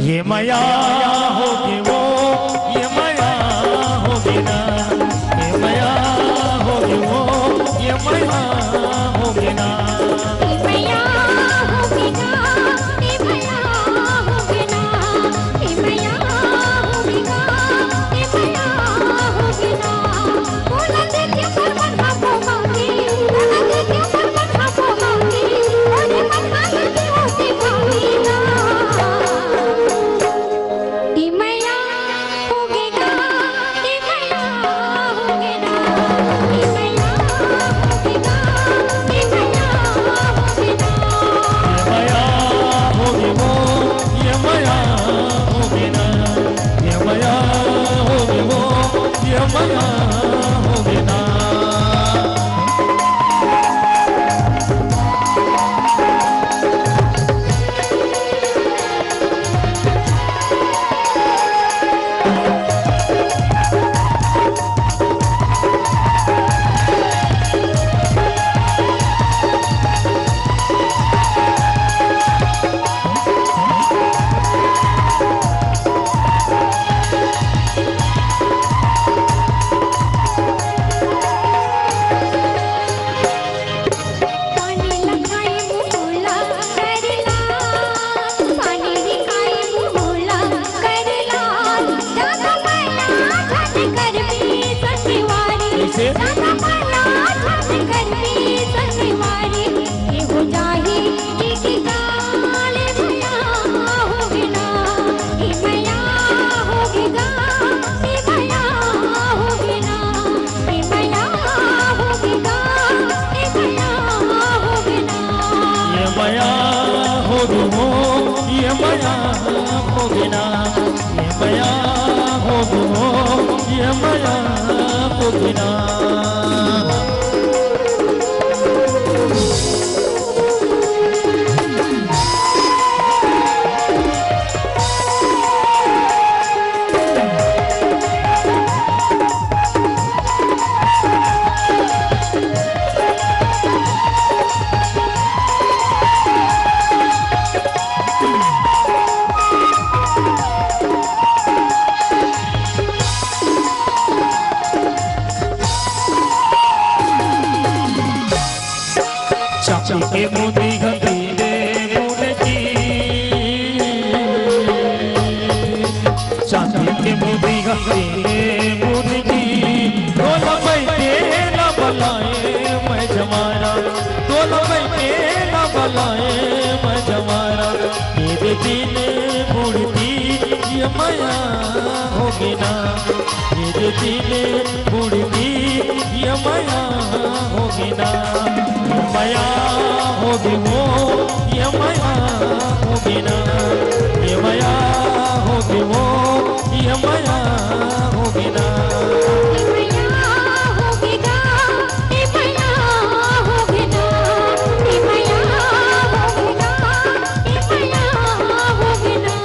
ये माया होगी वो, ये माया होगी ना, ये माया होगी वो, ये माया होगी ना, ये माया होगी ना, ये माया होगी ना, ये माया होगी ना, ये माया होगी ना। बोला देखिए पर मन खापो मांगी, बोला देखिए पर मन खापो मांगी, बोले मन खापो होती भागी ना। ये माया होगी ना, ये माया होगी ना, ये माया होगी ना, ये माया होगी ना। ये माया होगी वो, ये माया होगी ना, ये माया होगी वो, ये माया होगी ना। पानी लगाए मुहला करला, पानी दिखाए मुहला करला। दादा माया धन कर भी सनवारी, कैसे? दादा माया धन कर भी सनवारी। ये हो जाही की गाल भया होगी ना, ये माया होगी ना, ये माया होगी ना, ये माया होगी ना, ये माया होगी ना। ये माया होगी वो, ये माया होगी ना, ये माया होगी वो, ये माया होगी ना। चाची के मोदी गंदी दे मुने की, चाची के मोदी गंदी दे मुने की। डोला बैठे न बलाए मैं जमाना, डोला बैठे न बलाए मैं जमाना। मेरे दिल मुड़ती ये माया होगी ना, मेरे दिल मुड़ती ये माया होगी ना। माया होगी वो, ये माया होगी ना, ये माया होगी वो, ये माया होगी ना। ये माया होगी ना, ये माया होगी ना, ये माया होगी ना, ये माया होगी ना।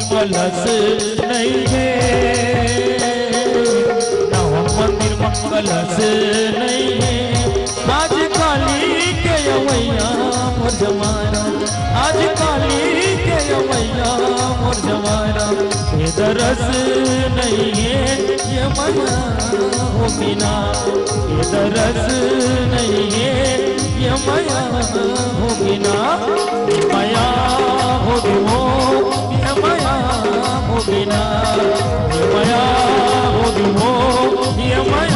कलश नहीं है, नव मंदिर में कलश नहीं है। आज काली के अवैया मोर जमाना, आज काली के अवैया मोर जमाना। ये दरस नहीं है ये माया हो बिना, ये दरस नहीं है ये माया हो बिना। ये माया हो बिना, ये माया हो बिना, ये माया हो बिना, ये माया